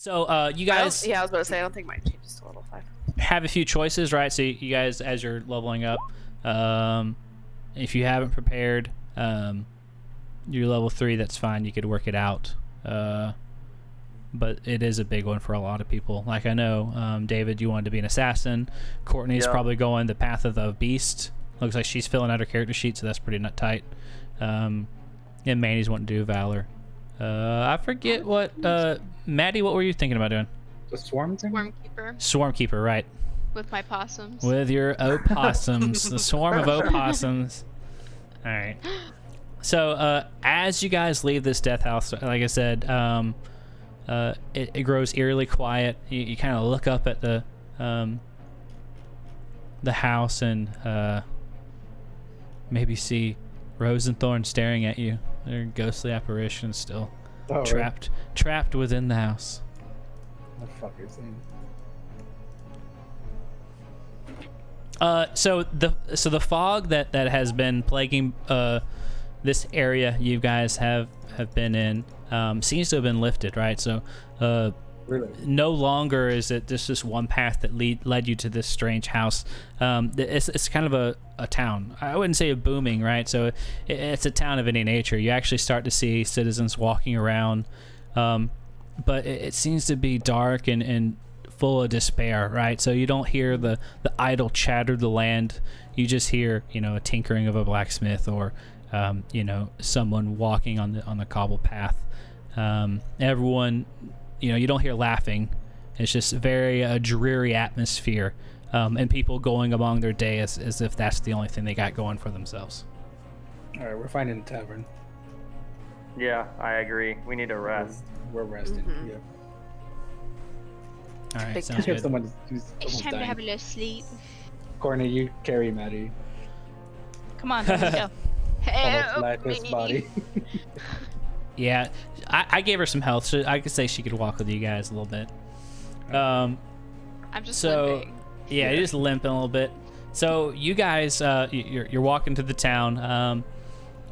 So you guys I was about to say, I don't think mine changes to level 5. have a few choices, right? So you guys, as you're leveling up, if you haven't prepared, you're level 3, that's fine. You could work it out. But it is a big one for a lot of people. Like I know, David, you wanted to be an assassin. Courtney's probably going the path of the beast. Looks like she's filling out her character sheet, so that's pretty nut tight. And Manny's wanting to do valor. I forget what Maddie, what were you thinking about doing? The swarm thing? Swarm keeper, right. With my possums. With your opossums. The swarm of opossums. All right. So as you guys leave this death house, like I said, it grows eerily quiet. You kind of look up at the house and maybe see Rose and Thorn staring at you. They're ghostly apparitions still, trapped within the house. What the fuck is it? So the fog that has been plaguing this area you guys have been in seems to have been lifted, right? So Really? no longer is it just one path that led you to this strange house. It's kind of a town. I wouldn't say a booming, right? So it's a town of any nature. You actually start to see citizens walking around, but it seems to be dark and full of despair, right? So you don't hear the idle chatter of the land. You just hear, a tinkering of a blacksmith or someone walking on the cobbled path. Everyone, you don't hear laughing. It's just a very dreary atmosphere, and people going along their day as if that's the only thing they got going for themselves. All right, we're finding the tavern. Yeah, I agree. We need to rest. We're resting. Mhm. Yeah. All right, Big sounds If good. someone who's It's almost time to dying. have a little sleep. Courtney, you carry Maddie. Come on, let's go. Almost Help lifeless me. body. Yeah, I gave her some health, so I could say she could walk with you guys a little bit. I'm just So, limping. yeah, you're just limping a little bit. So you guys, you're walking to the town,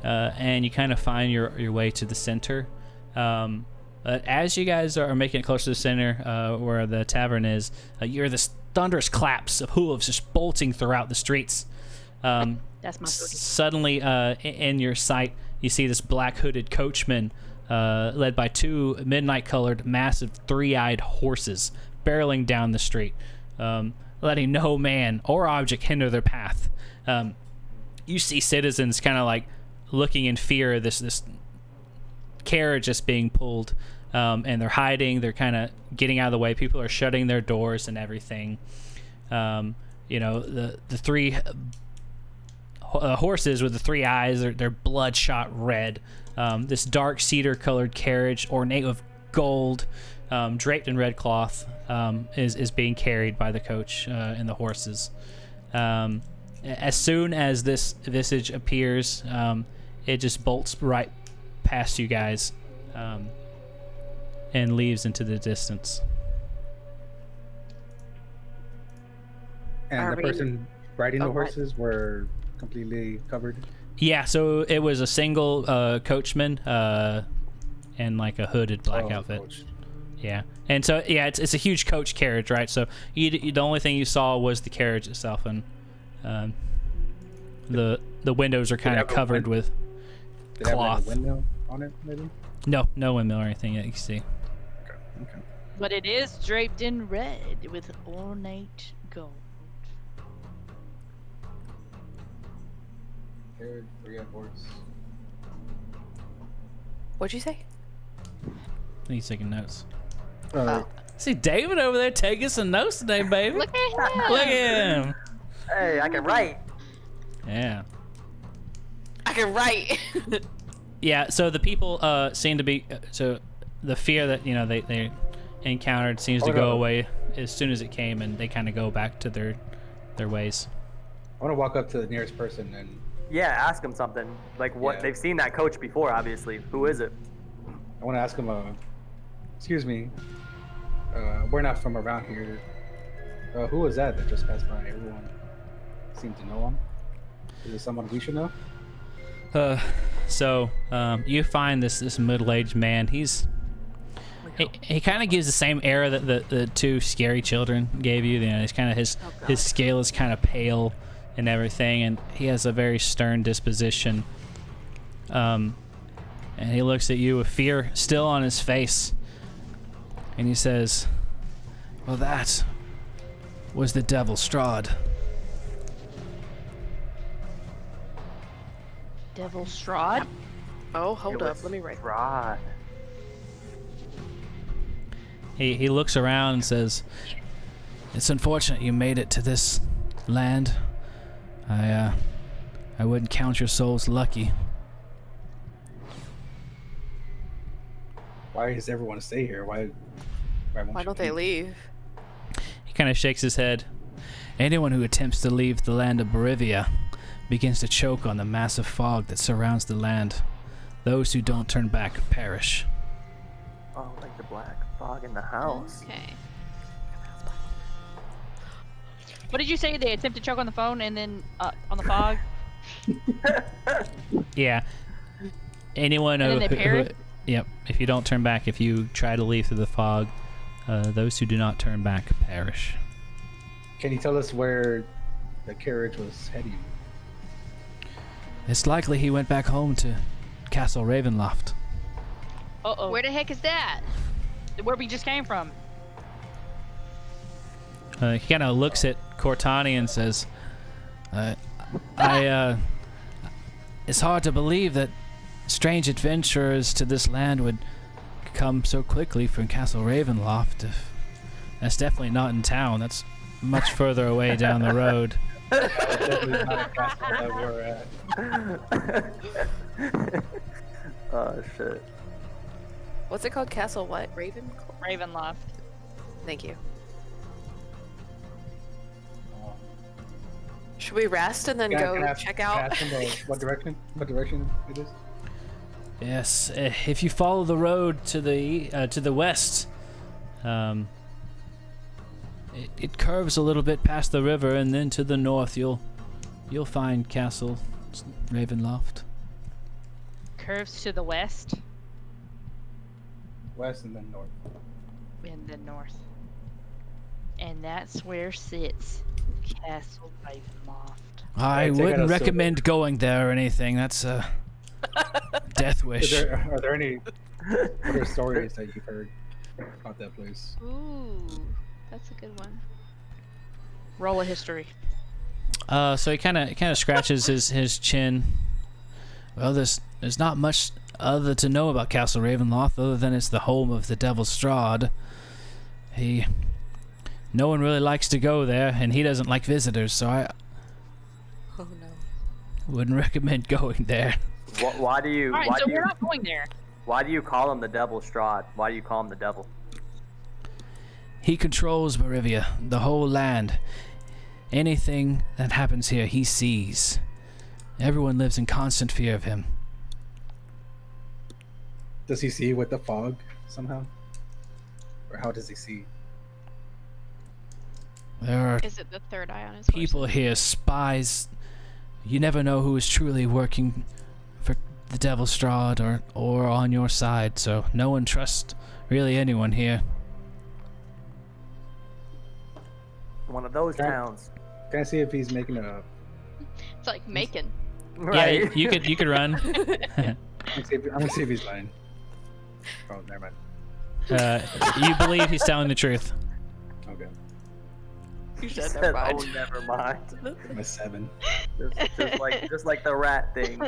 and you kind of find your way to the center. As you guys are making it close to the center, where the tavern is, you hear this thunderous claps of hooves just bolting throughout the streets. That's my booty. Suddenly, in your sight, you see this black hooded coachman, led by 2 midnight-colored, massive, 3-eyed horses barreling down the street, letting no man or object hinder their path. You see citizens kind of like looking in fear of this carriage just being pulled, and they're hiding. They're kind of getting out of the way. People are shutting their doors and everything. The 3 horses with the 3 eyes, they're bloodshot red. This dark cedar colored carriage, ornate with gold, draped in red cloth, is being carried by the coach and the horses. As soon as this visage appears, it just bolts right past you guys, and leaves into the distance. And Are the we- person riding the Oh, what? horses were completely covered. Yeah, so it was a single coachman and like a hooded black Oh, outfit. coach. Yeah, and so yeah, it's a huge coach carriage, right? So the only thing you saw was the carriage itself, and the windows are kind of have a covered with Did it have like cloth. a window on it, maybe? No windmill or anything that you can see. Okay. But it is draped in red with ornate gold. Carriage, 3-eyed horse. What'd you say? I think he's taking notes. Oh. See David over there taking some notes today, baby. Look at him. Look at him. Hey, I can write. Yeah. I can write. Yeah, so the people seem to be so the fear that they encountered seems to go away as soon as it came, and they kind of go back to their ways. I want to walk up to the nearest person and Yeah, ask him something. Like what? Yeah. They've seen that coach before, obviously. Who is it? I want to ask him, excuse me, we're not from around here. Who was that just passed by? Everyone seemed to know him. Is it someone we should know? So you find this middle-aged man. He's He kind of gives the same air that the two scary children gave you. You know, he's kind of his scale is kind of pale and everything, and he has a very stern disposition. And he looks at you with fear still on his face, and he says, "Well, that was the devil Strahd." Devil Strahd? Oh, hold up. Let me write. Right. He looks around and says, "It's unfortunate you made it to this land. I wouldn't count your souls lucky." Why does everyone stay here? Why Why don't they leave? He kind of shakes his head. "Anyone who attempts to leave the land of Barivia begins to choke on the massive fog that surrounds the land. Those who don't turn back perish." Oh, like the black fog in the house. Okay. What did you say? They attempt to choke on the phone and then on the fog? Yeah. Anyone And who, then they perish? Yep. If you don't turn back, if you try to leave through the fog, those who do not turn back perish. Can you tell us where the carriage was heading? It's likely he went back home to Castle Ravenloft. Uh-oh. Where the heck is that? Where we just came from. He kind of looks at Cortani and says, it's hard to believe that strange adventurers to this land would come so quickly from Castle Ravenloft. That's definitely not in town. That's much further away down the road." Definitely not a castle that we're at. Oh shit. What's it called? Castle what? Raven? Ravenloft. Thank you. Should we rest and then go check out? What direction? What direction it is? Yes, if you follow the road to the west, it curves a little bit past the river, and then to the north you'll find Castle Ravenloft. Curves to the west West and then north. and then north. And that's where sits Castle Ravenloft. I Take out wouldn't a recommend going there or anything. That's a death wish. Are there any other stories that you've heard about that place? Ooh, that's a good one. Roll a history. So he kind of scratches his chin. Well, there's not much other to know about Castle Ravenloft other than it's the home of the Devil Strahd. No one really likes to go there, and he doesn't like visitors, so I Oh no. wouldn't recommend going there. Why do you? Alright, Why so do we're you? not going there. Why do you call him the Devil Strahd? Why do you call him the devil? He controls Barivia, the whole land. Anything that happens here, he sees. Everyone lives in constant fear of him. Does he see with the fog somehow? Or how does he see? There are Is it the third eye on his people horse? here, spies. You never know who is truly working for the Devil Strahd or on your side, so no one trusts really anyone here. One of those Can I- towns. Can I see if he's making a? It's like Macon. Right. Yeah, you could run. I'm gonna see if he's lying. Oh, never mind. You believe he's telling the truth. Okay, You He said said, never "Oh, mind. never mind." my 7. just like the rat thing.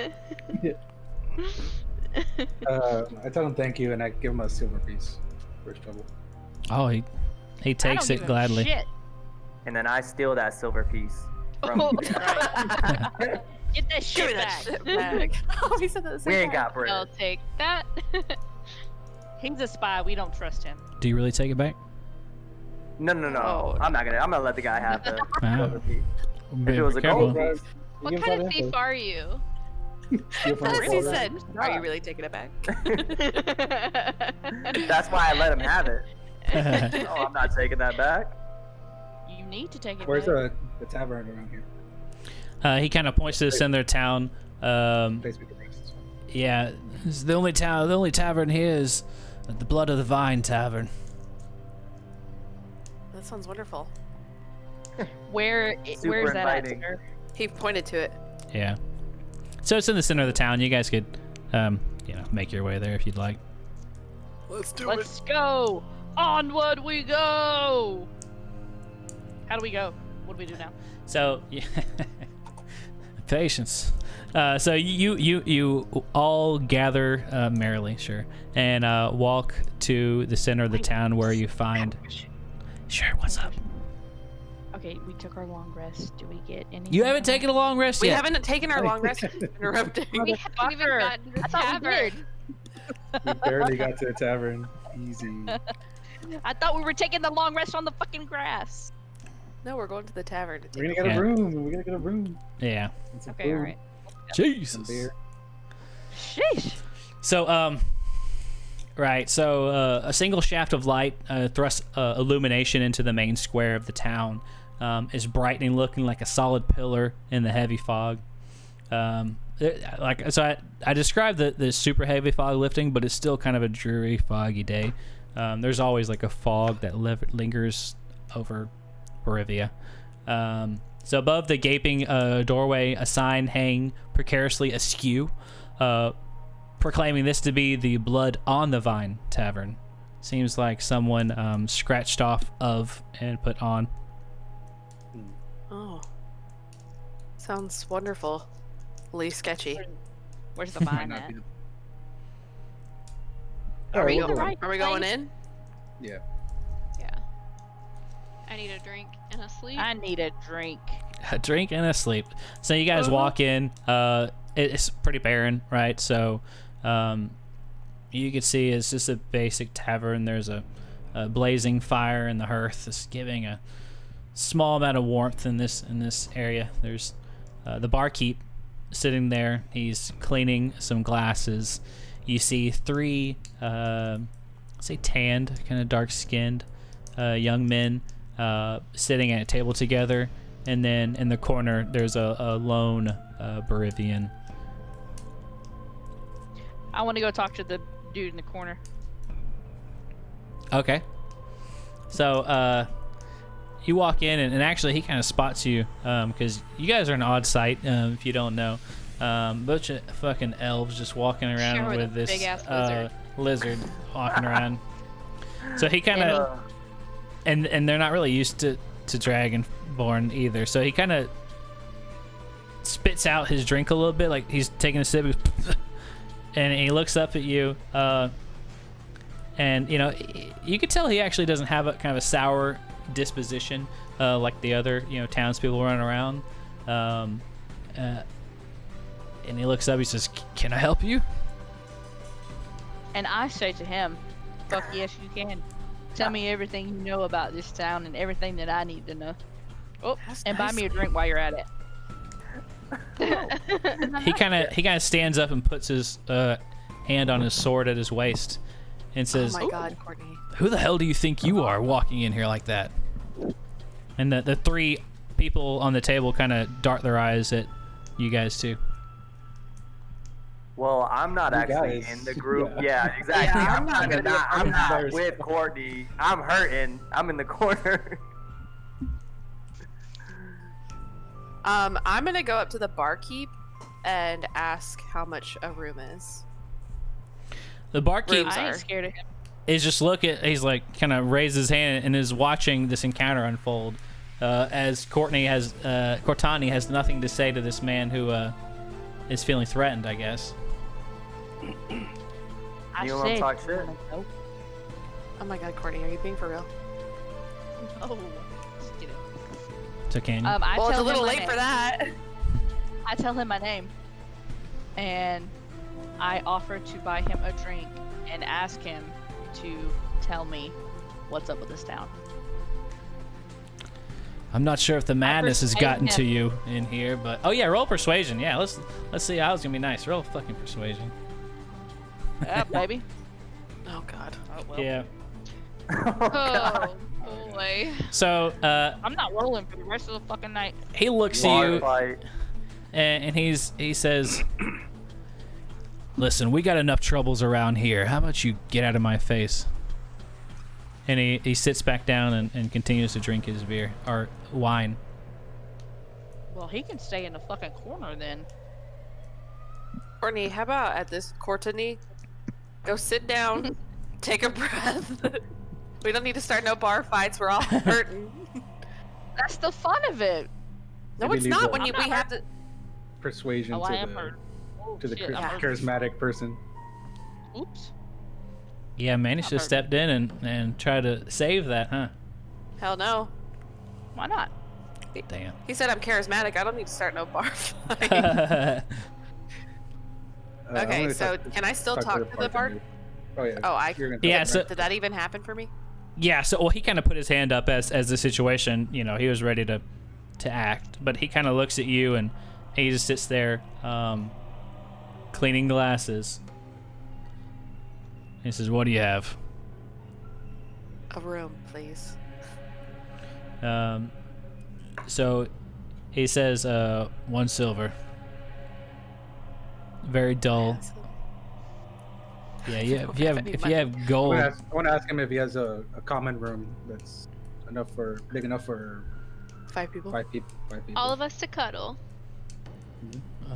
I tell him thank you and I give him a silver piece for his trouble. Oh, he I takes don't it give a gladly. Shit. And then I steal that silver piece from Oh, you. Get that Give shit me back. that shit back. Oh, he said that the same We ain't time. got bread. I'll take that. He's a spy. We don't trust him. Do you really take it back? No. Oh. I'm gonna let the guy have the Wow. silver piece. Be If it was a careful. gold piece. What kind of thief are you? That's he said. Are Yeah. you really taking it back? That's why I let him have it. Oh, I'm not taking that back. You need to take it Where's back. the tavern around here? He kind of points to this in their town. Place we can rest. Yeah, it's the only tavern here is At the Blood of the Vine Tavern. That sounds wonderful. Where's Super that at, inviting. sir? He pointed to it. Yeah. So it's in the center of the town. You guys could, make your way there if you'd like. Let's do Let's go! Onward we go! How do we go? What do we do now? So, yeah. Patience. So you all gather merrily, sure, and walk to the center of the town where you find. Sure, what's up? Okay, we took our long rest. Do we get any? You haven't taken a long rest We yet. haven't taken our long rest. Interrupting. We haven't even gotten to the I thought we tavern. did. We barely got to the tavern. Easy. I thought we were taking the long rest on the fucking grass. No, we're going to the tavern. To We're take gonna get Yeah. a room. We're gonna get a room. Yeah. And some Okay, food, alright. some Jesus. beer. Sheesh. So, right. So, a single shaft of light thrusts illumination into the main square of the town. Is brightening, looking like a solid pillar in the heavy fog. I described the super heavy fog lifting, but it's still kind of a dreary, foggy day. There's always like a fog that lingers over Barivia. So above the gaping doorway, a sign hang precariously askew, proclaiming this to be the Blood on the Vine Tavern. Seems like someone scratched off of and put on. Oh. Sounds wonderful. Least sketchy. Where's the Might vine not at? be the- Are we, Alright, we'll go. right are we going place? in? Yeah. Yeah. I need a drink and a sleep. I need a drink. A drink and a sleep. So you guys walk in. It's pretty barren, right? So you can see it's just a basic tavern. There's a blazing fire in the hearth. It's giving a small amount of warmth in this area. There's the barkeep sitting there. He's cleaning some glasses. You see three, say tanned, kind of dark-skinned young men sitting at a table together. And then in the corner, there's a lone Barivian. I want to go talk to the dude in the corner. Okay. So you walk in, and actually he kind of spots you because you guys are an odd sight if you don't know. Bunch of fucking elves just walking around Sure, with with a this big-ass lizard walking around. So he kind of, and they're not really used to Dragonborn either. So he kind of spits out his drink a little bit, like he's taking a sip, and he looks up at you. And you could tell he actually doesn't have a kind of a sour disposition like the other townspeople running around. And he looks up. He says, "Can I help you?" And I say to him, fuck yes, you can. Tell me everything you know about this town and everything that I need to know. Oh, That's and buy nice. me a drink while you're at it. He kind of stands up and puts his hand on his sword at his waist and Oh says, my god, Courtney. "Who the hell do you think you are walking in here like that?" And the three people on the table kind of dart their eyes at you guys too. Well, I'm not You actually guys. in the group. Yeah. Yeah, exactly. Yeah, I'm not, gonna be a part I'm of not theirs. with Courtney. I'm hurting. I'm in the corner. I'm gonna go up to the barkeep and ask how much a room is. The barkeep Rooms I ain't are. scared of him. is just he's like kind of raised his hand and is watching this encounter unfold as Cortani has nothing to say to this man who is feeling threatened, I guess. I You wanna said, talk shit? No. Oh my god, Courtney, are you being for real? No. Just kidding. So can you? I Well, it's tell a little him my late name. for that. I tell him my name, and I offer to buy him a drink and ask him to tell me what's up with this town. I'm not sure if the madness has persuade gotten to him. you in here, but oh yeah, roll persuasion. Yeah, let's see. I was gonna be nice. Roll fucking persuasion. Yeah, baby. Oh god. Oh, well. Yeah. Oh boy. So I'm not rolling for the rest of the fucking night. he looks at Bar you fight. and he says, Listen, we got enough troubles around here. How about you get out of my face? And he sits back down and continues to drink his beer or wine. Well, he can stay in the fucking corner then. Courtney, how about at this Courtney, go sit down, take a breath. We don't need to start no bar fights. We're all hurting. That's the fun of it. No, Maybe it's leave not the- when you we have to. Persuasion Oh, I to am the hurt. Oh, to the shit, I'm hurt. charismatic person. Oops. Yeah, man, he I've should have heard. stepped in and tried to save that, huh? Hell no. Why not? Damn. He said I'm charismatic. I don't need to start no bar fight. I'm Okay, gonna so talk can I still talk to the bartender. Oh yeah. Oh, I- You're gonna Yeah, talk to so- the Did that even happen for me? Yeah, so well, he kind of put his hand up as the situation, you know, he was ready to act, but he kind of looks at you and he just sits there, cleaning glasses. He says, "What do you have?" A room, please. So he says, 1 silver. Very dull. Yeah, yeah. If you have I gold, want to ask him if he has a common room that's big enough for 5 people. 5 people. 5 people. All of us to cuddle.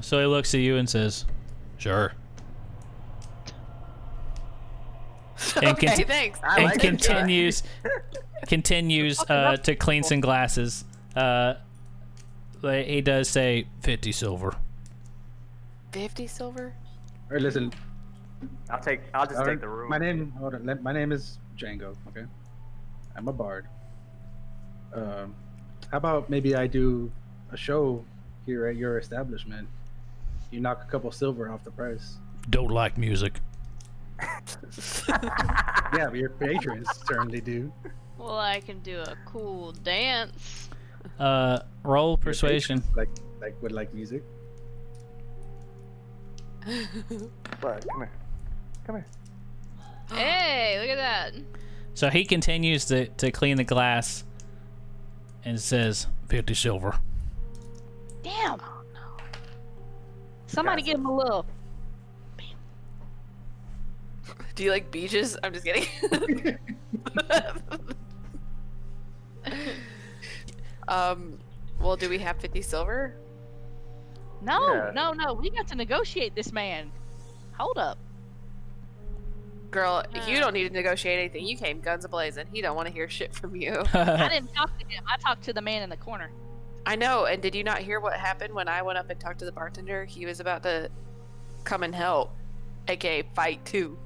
so he looks at you and says, "Sure." And Okay, conti- thanks. I and like it. continues to clean some glasses. He does say 50 silver. 50 silver? All right, listen. I'll just take the room. My name is Django. Okay, I'm a bard. How about maybe I do a show here at your establishment? You knock a couple silver off the price. Don't like music. Yeah, but your patrons certainly do. Well, I can do a cool dance. Roll Your persuasion. patrons would like music. Bud, come here. Come here. Hey, look at that. So he continues to clean the glass and says 50 silver. Damn. Somebody give him a little. Do you like beaches? I'm just kidding. Well, do we have 50 silver? No, Yeah. no. We got to negotiate this man. Hold up. Girl, you don't need to negotiate anything. You came guns a-blazing. He don't want to hear shit from you. I didn't talk to him. I talked to the man in the corner. I know, and did you not hear what happened when I went up and talked to the bartender? He was about to come and help, aka fight too.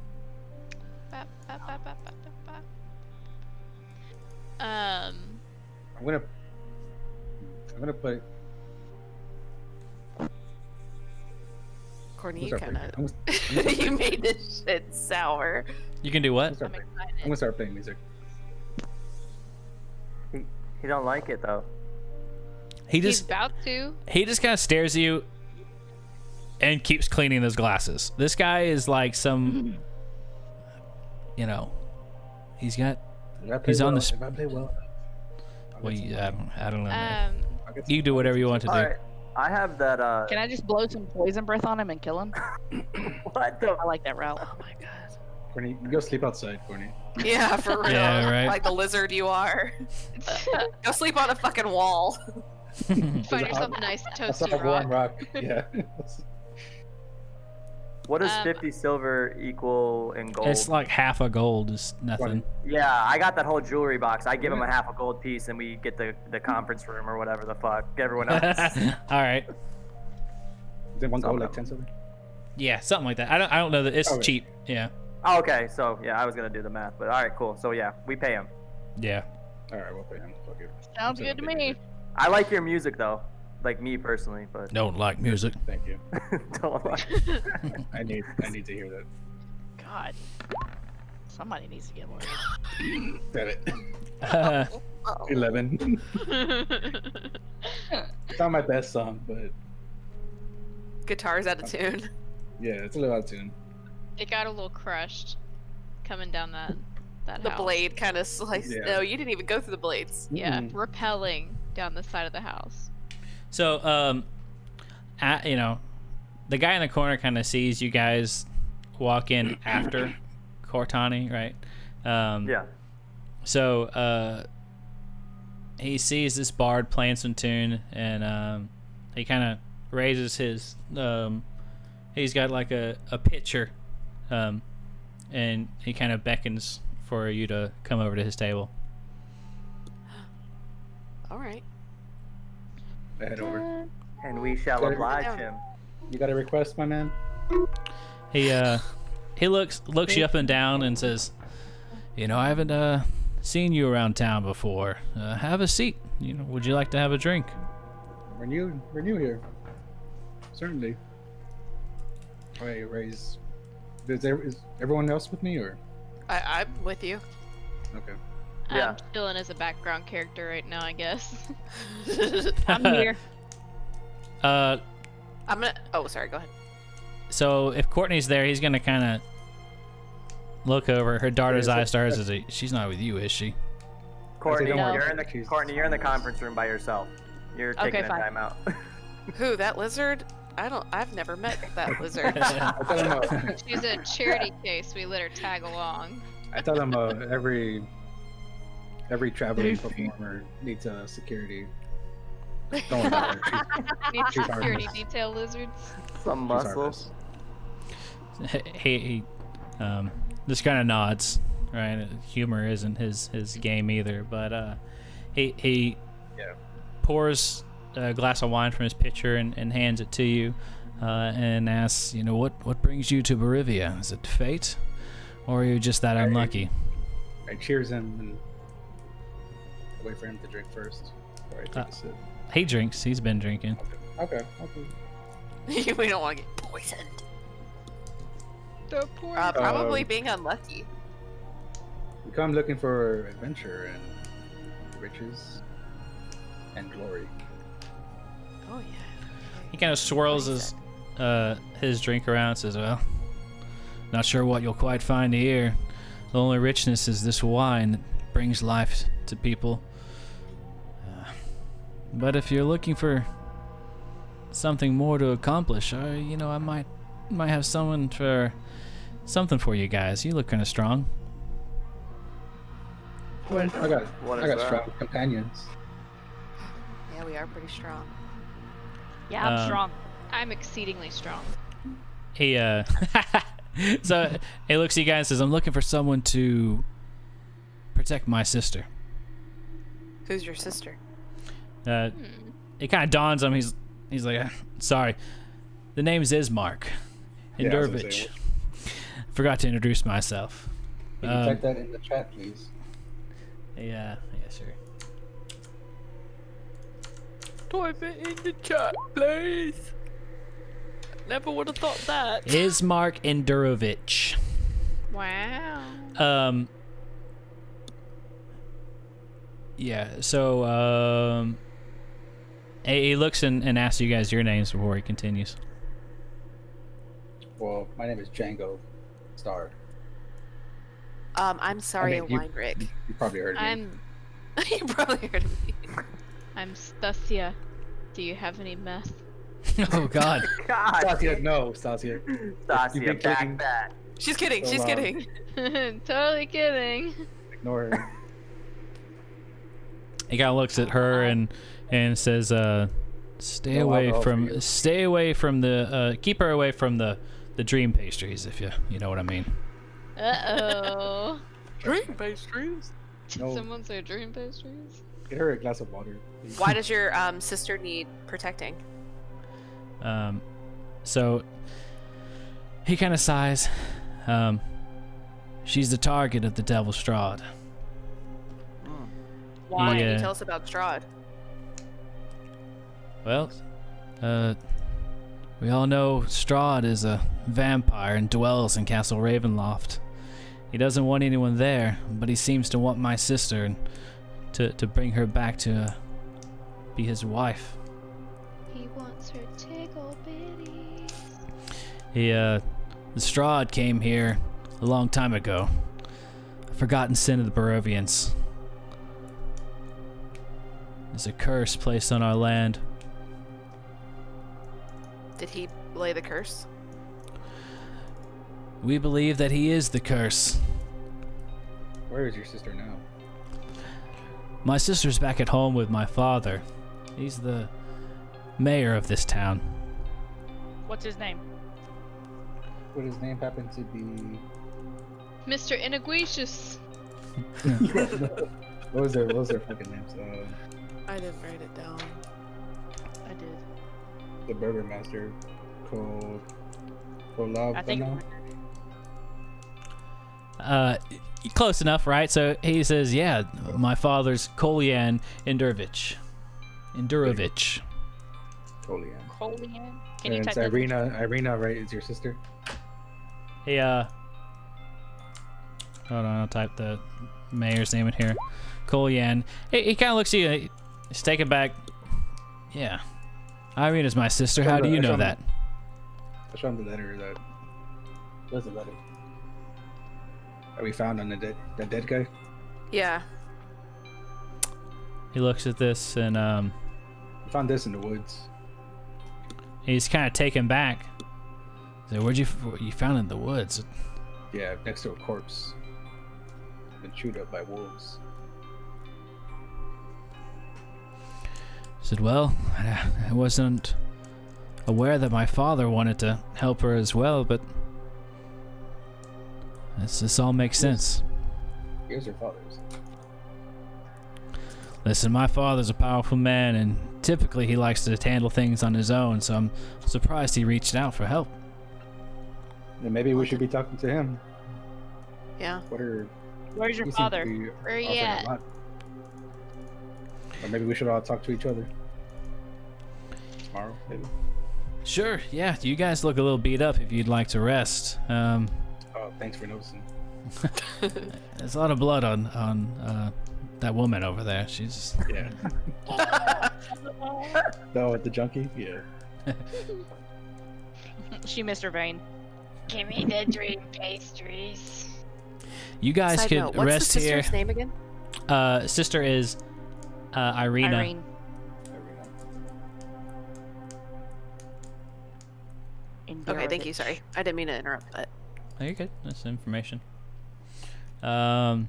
Ba, ba, ba, ba, ba, ba, ba. I'm gonna put. Courtney, I'm you gonna kind start of playing- you made this shit sour. You can do I'm what? gonna start I'm playing- excited. I'm gonna start playing music. He don't like it though. He He's just about to. kind of stares at you and keeps cleaning those glasses. This guy is like some, you know, he's got. If I play He's on well, the If I play well, I'll Well, get some I don't know. Man. I'll get You some- do whatever you want to do. All right. I have that. Can I just blow some poison breath on him and kill him? What the? I like that route. Oh my god. Courtney, you go sleep outside, Courtney. Yeah, for real. Yeah, right. Like the lizard you are. Go sleep on a fucking wall. Find yourself a nice That's not toasty a warm rock. rock. Yeah. What does Um, 50 silver equal in gold? It's like half a gold. Is nothing. Yeah, I got that whole jewelry box. I give him a half a gold piece, and we get the conference room or whatever the fuck. Everyone else. All right. Did one go Something. like 10 silver? Yeah, something like that. I don't know that it's Okay. cheap. Yeah. Oh, okay, so yeah, I was gonna do the math, but all right, cool. So yeah, we pay him. Yeah. All right, we'll pay him. Fuck it. Sounds I'm good to saying me. I like your music though, like me personally, but Don't like music. Thank you. don't like. I need to hear that. God. Somebody needs to get more. Damn it. Uh, 11. It's not my best song, but Guitar's out of tune. yeah, it's a little out of tune. It got a little crushed coming down that The house. blade kind of sliced. Yeah. No, you didn't even go through the blades. Yeah, Mm. repelling down the side of the house. so, you know, the guy in the corner kind of sees you guys walk in after Cortani, right? Yeah. So he sees this bard playing some tune, and he kind of raises his. He's got like a pitcher, and he kind of beckons for you to come over to his table. All right. I head over. And we shall Sorry. oblige him. You got a request, my man? He looks you up and down and says, "You know, I haven't seen you around town before. Have a seat. You know, would you like to have a drink?" We're new here. Certainly. Wait, Raise. Is everyone else with me, or? I'm with you. Okay. Yeah. I'm chilling as a background character right now, I guess. I'm here. I'm gonna. Oh, sorry. Go ahead. So if Courtney's there, he's gonna kind of look over. Her daughter's Yeah, so- eye stars as she's not with you, is she? Courtney, don't worry. you're in the conference room by yourself. You're taking Okay, a fine. time out. Who? That lizard? I've never met that lizard. I tell him. She's a charity case. We let her tag along. I tell him every traveling performer needs a security. Don't worry about her. Need She's security harmless. detail lizards. Some She's muscles. harmless. he just kind of nods. Right, humor isn't his game either. But he Yeah. pours a glass of wine from his pitcher and hands it to you, and asks, you know, what brings you to Barivia? Is it fate, or are you just that unlucky? I cheers him and wait for him to drink first. Before I take a sip. He drinks. He's been drinking. Okay. We don't want to get poisoned. The poor. Probably Um, being unlucky. We come looking for adventure and riches and glory. Oh yeah. He kind of swirls What his drink around and says, well, not sure what you'll quite find here. The only richness is this wine that brings life to people. But if you're looking for something more to accomplish, you know, I might have something for you guys. You look kind of strong. I got What is I got that? strong companions. Yeah, we are pretty strong. Yeah, I'm strong. I'm exceedingly strong. He so he looks at you guys and says, I'm looking for someone to protect my sister. Who's your sister? It kind of dawns on him. He's like, sorry, the name's Ismark Yeah, I was gonna Endurovich. say, Forgot to introduce myself. Can you type that in the chat, please? Yeah, sure. Type it in the chat, please. Never would have thought that. Ismark Endurovich. Wow. Yeah, so he looks and asks you guys your names before he continues. Well, my name is Django Star. I'm sorry, I mean, you- Weinrich. You probably heard of me. I'm You probably heard of me. Stasia. Do you have any meth? Oh God. God. Stasia, no, Stasia. Stasia, You've been back clicking- that. She's kidding. So She's long. kidding. Totally kidding. Ignore her. He kind of looks at her and says, "Stay No away alcohol for from, you. stay away from the, keep her away from the dream pastries, if you know what I mean." Uh-oh. Dream pastries. Did No. someone say dream pastries? Get her a glass of water, please. Why does your sister need protecting? So he kind of sighs. She's the target of the Devil Strahd. Why? Can Yeah. you tell us about Strahd? Well, we all know Strahd is a vampire and dwells in Castle Ravenloft. He doesn't want anyone there, but he seems to want my sister and to bring her back to be his wife. He wants her tickle bitties. The Strahd came here a long time ago. A forgotten sin of the Barovians. There's a curse placed on our land. Did he lay the curse? We believe that he is the curse. Where is your sister now? My sister's back at home with my father. He's the mayor of this town. What's his name? Would his name happen to be? Mr. Inaguitius. What was their fucking names? I didn't write it down. I did. The Burgermaster, I Kolab. think. Close enough, right? So he says, yeah, my father's Kolyan Endurovich. Endurovich. Kolian. Colian. Can you And type it's that? Irina, right? Is your sister? Hey, hold on, I'll type the mayor's name in here. Kolyan. He kind of looks at you, he's taken back. Yeah. Irina's my sister. How do you know that? I showed him the letter that. What's the letter? That we found on the dead guy? Yeah. He looks at this and We found this in the woods. he's kind of taken back. He's like, you found it in the woods? Yeah, next to a corpse. Been chewed up by wolves. I said, well, I wasn't aware that my father wanted to help her as well, but this all makes sense. Here's her father's. Listen, my father's a powerful man, and typically he likes to handle things on his own, so I'm surprised he reached out for help. Then maybe we should be talking to him. Yeah. Where's your he seems to father? be Where he offering a at? lot. Or maybe we should all talk to each other. Tomorrow, maybe. Sure, yeah, you guys look a little beat up if you'd like to rest. Oh, thanks for noticing. There's a lot of blood on that woman over there. She's Yeah. No, at the junkie? Yeah. She missed her vein. Give me the dream pastries. You guys Side could note, what's rest the here. sister's name again? Sister is Irina. Irene. Okay, thank you. Sorry, I didn't mean to interrupt, but Oh, you're good. That's information. Did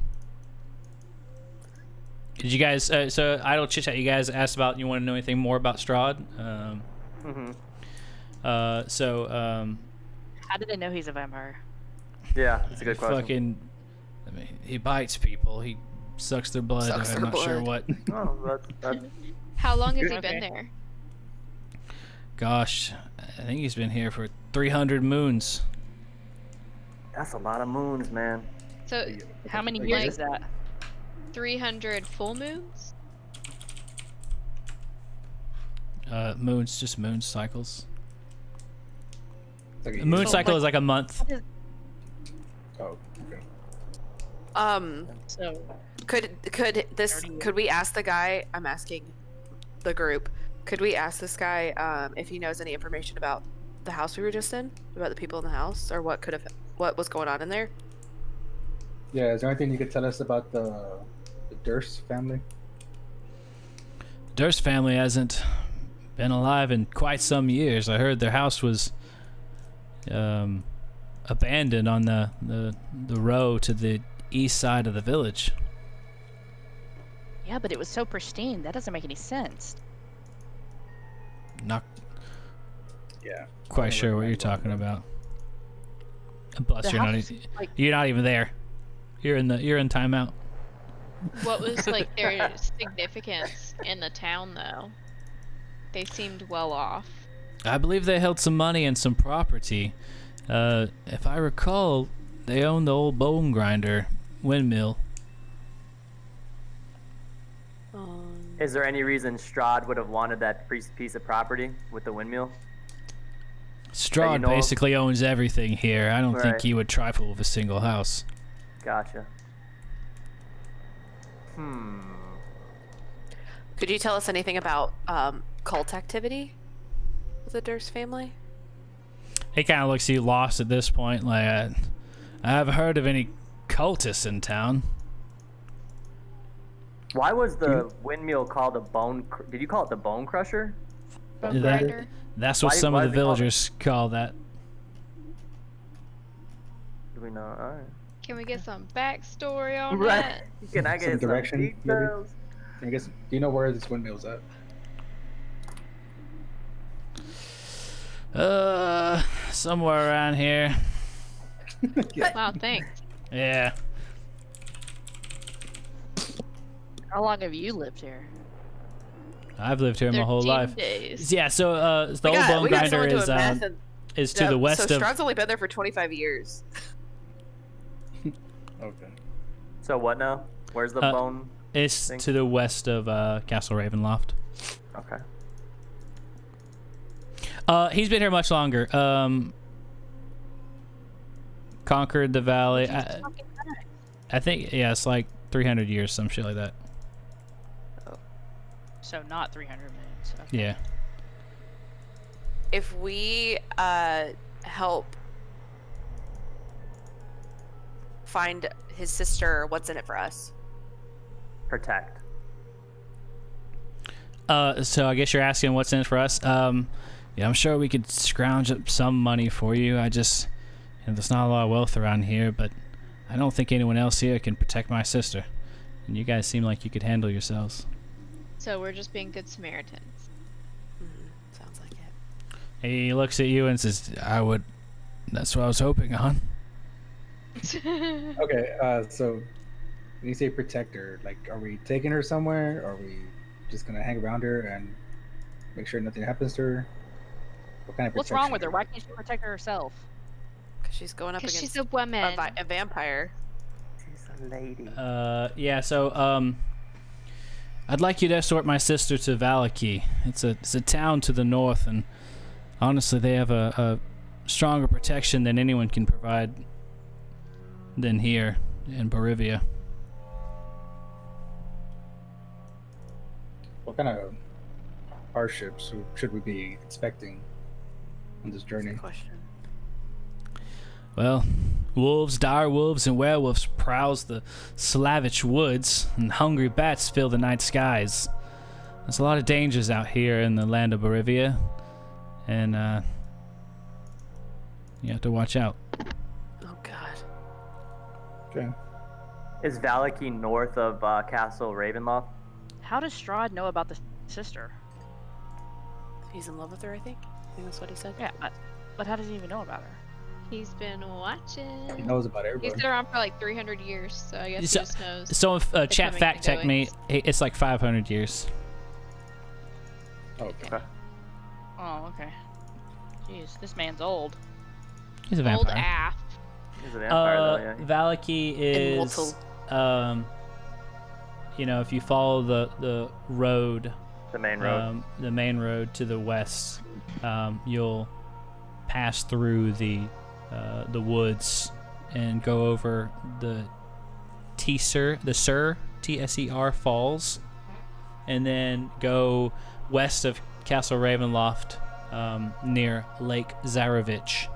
you guys? So idle chit chat. You guys asked about. You want to know anything more about Strahd? How did they know he's a vampire? Yeah, that's a good question. Fucking. I mean, he bites people. He sucks their blood. Sucks I'm their not sure blood. what. Oh, that's How long has he Okay. been there? Gosh, I think he's been here for 300 moons. a lot of moons, man. So How many Like, years like- is that? 300 full moons? Moons, just moon cycles. It's like a A moon year. cycle is like a month. Oh, okay. So could we ask the guy? I'm asking the group. Could we ask this guy if he knows any information about the house we were just in, about the people in the house, or what was going on in there? Yeah, is there anything you could tell us about the Durst family? Durst family hasn't been alive in quite some years. I heard their house was abandoned on the row to the east side of the village. yeah, but it was so pristine. That doesn't make any sense. Not Yeah. quite sure what you're talking about. Plus, The you're not house, like- you're not even there. You're in timeout. What was like their significance in the town though? They seemed well off. I believe they held some money and some property. If I recall, they owned the old bone grinder windmill. Is there any reason Strahd would have wanted that piece of property with the windmill? Strahd know of? basically owns everything here. I don't think Right. he would trifle with a single house. Gotcha. Could you tell us anything about cult activity with the Durst family? He kind of looks at you lost at this point. Like, I haven't heard of any cultists in town. Why was the windmill called a bone? Did you call it the bone crusher? Bone That- grinder. That's what Why- some why of is the it called villagers call that. Do we know? All right. Can we get some backstory on Right. that? Can I get Some direction, maybe? details? I guess. Do you know where this windmill's at? Somewhere around here. Wow, thanks. Yeah. How long have you lived here? I've lived here my whole 13 life. days. Yeah, so the old bone we got grinder someone doing is math and is to the west so of Strahd's only been there for 25 years. Okay. So what now? Where's the bone? it's thing? to the west of Castle Ravenloft. Okay. He's been here much longer. Conquered the valley. I think it's like 300 years, some shit like that. So not 300 minutes. Okay. Yeah. If we help find his sister, what's in it for us? Protect. So I guess you're asking what's in it for us. Yeah, I'm sure we could scrounge up some money for you. There's not a lot of wealth around here, but I don't think anyone else here can protect my sister. And you guys seem like you could handle yourselves. So we're just being good Samaritans. Sounds like it. He looks at you and says, that's what I was hoping on. Okay. So when you say protect her, like, are we taking her somewhere? Or are we just gonna hang around her and make sure nothing happens to her? What kind of What's protection? wrong with her? Why can't she protect herself? Because she's going up Because against she's a woman. a vampire. She's a lady. Yeah, so, I'd like you to escort my sister to Valaki. It's a town to the north, and honestly, they have a stronger protection than anyone can provide than here in Borivia. What kind of hardships should we be expecting on this journey? Good question. Well, wolves, dire wolves, and werewolves prowse the Slavish woods, and hungry bats fill the night skies. There's a lot of dangers out here in the land of Borivia, and you have to watch out. Oh God. Okay. Is Valaki north of Castle Ravenloft? How does Strahd know about the sister? He's in love with her, I think. I think that's what he said. Yeah, but how does he even know about her? He's been He watching. knows about He's everybody. been around for like 300 years, so I guess he So- just knows. So if chat comings fact and check me, it's like 500 years. Okay. Okay. Oh, okay. Jeez, this man's old. He's a Old vampire. AF. He's a vampire though, yeah. Valaki is, Immortal. if you follow the road, The main road. the main road to the west, you'll pass through the woods and go over the Tser Falls, and then go west of Castle Ravenloft, near Lake Zarovich,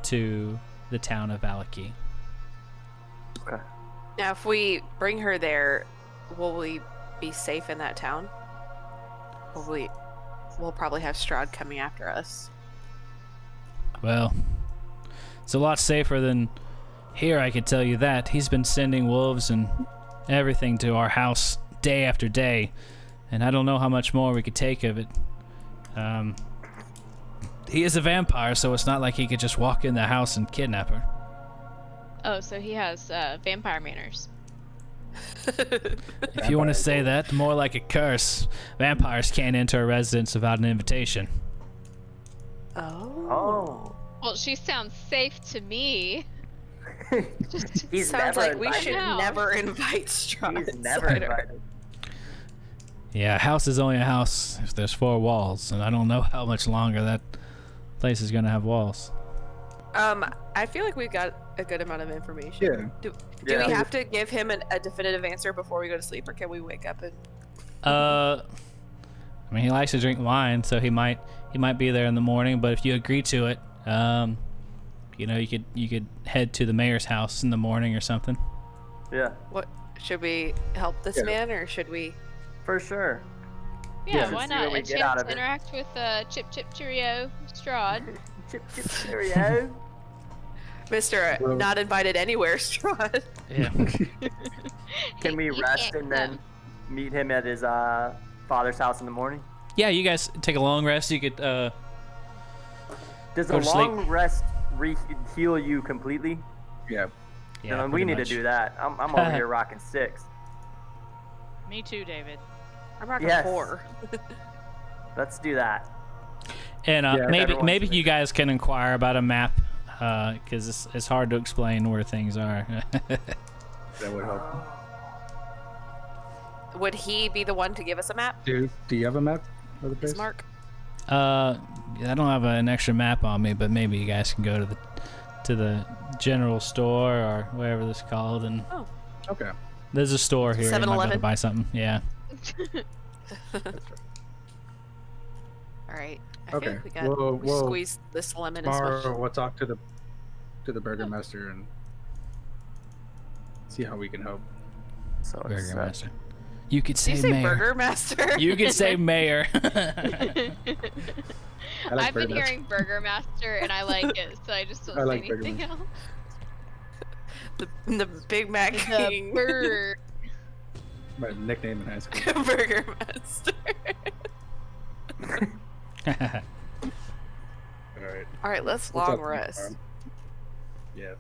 to the town of Valaki. Okay. Now, if we bring her there, will we be safe in that town? We'll probably have Strahd coming after us. Well, it's a lot safer than here, I can tell you that. He's been sending wolves and everything to our house day after day, and I don't know how much more we could take of it. He is a vampire, so it's not like he could just walk in the house and kidnap her. Oh, so he has vampire manners. If you want to say that, more like a curse. Vampires can't enter a residence without an invitation. Oh. Well, she sounds safe to me. Just He's Sounds never like we invited. should No. never invite Strahd. He's never inside our- invited. Yeah, a house is only a house if there's 4 walls, and I don't know how much longer that place is going to have walls. I feel like we've got a good amount of information. Yeah. Do Yeah. we have to give him a definitive answer before we go to sleep, or can we wake up and? I mean, he likes to drink wine, so he might be there in the morning. But if you agree to it, you could head to the mayor's house in the morning or something. Yeah, What should we help this Yeah. man, or should we? for sure. Yeah, Yeah. why See what not? we A get out chance of to it. interact with Chip Chip Cheerio Strahd. Chip, cheerio. Mr. Well- Not invited anywhere, Strahd. Yeah. Can we You rest can't and then come. meet him at his father's house in the morning? Yeah, you guys take a long rest. You could Does Go a to sleep. long rest heal you completely? Yeah. yeah, Then we pretty need much. to do that. I'm over here rocking 6. Me too, David. I'm rocking Yes. 4. Let's do that. And Yeah, maybe everyone's you guys can inquire about a map because it's hard to explain where things are. That would help. Would he be the one to give us a map? Do you have a map of the place? Is Mark? I don't have an extra map on me, but maybe you guys can go to the general store or whatever this is called, and Oh. Okay. there's a store here. You might be able to 7-Eleven? buy something. Yeah. All right. I Okay. feel like we got Whoa. squeeze this lemon as Tomorrow much. we'll talk to the burgermaster and see how we can help. So it's, Burger Master. You could Did say you say mayor. Burger Master? You could say mayor. I like I've been Burgermaster. hearing Burger Master and I like it, so I just don't I say like Burger anything else. the Big Mac The King. bird. My nickname in high school. Burger Master. All right. All right, let's We'll long talk rest. tomorrow. Yeah.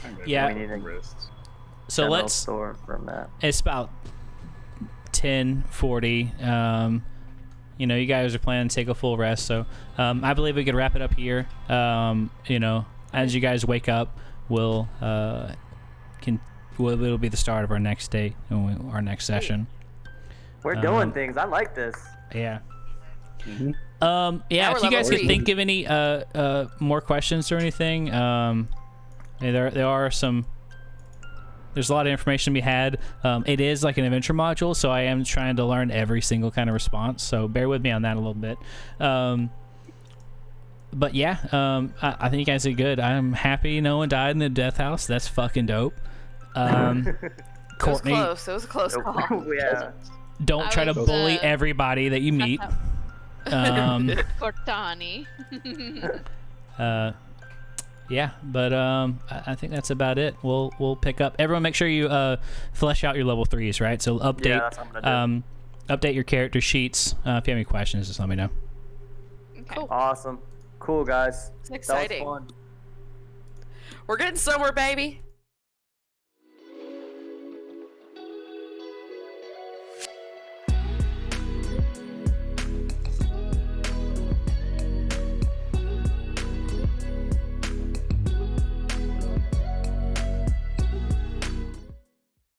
I'm ready Yeah. for We need long to- rest. So General let's. store from that. It's about 10:40. You know, you guys are planning to take a full rest, so I believe we could wrap it up here. You know, as you guys wake up, it'll be the start of our next day, our next session. We're doing Um, things. I like this. Yeah. Mhm. Yeah. Now If you we're guys level could think of any more questions or anything, there are some. There's a lot of information to be had. It is like an adventure module, so I am trying to learn every single kind of response. So bear with me on that a little bit. But yeah, I think you guys did good. I'm happy no one died in the death house. That's fucking dope. Courtney, It was close. It was a close call. Yeah. don't I try to was, bully everybody that you meet. Cortani. Yeah, but I think that's about it. We'll pick up. Everyone, make sure you flesh out your level 3s, right? So update Yeah, that's what I'm gonna update your character sheets. If you have any questions, just let me know. Okay. Cool. Awesome. Cool, guys. It's That was exciting. fun. We're getting somewhere, baby.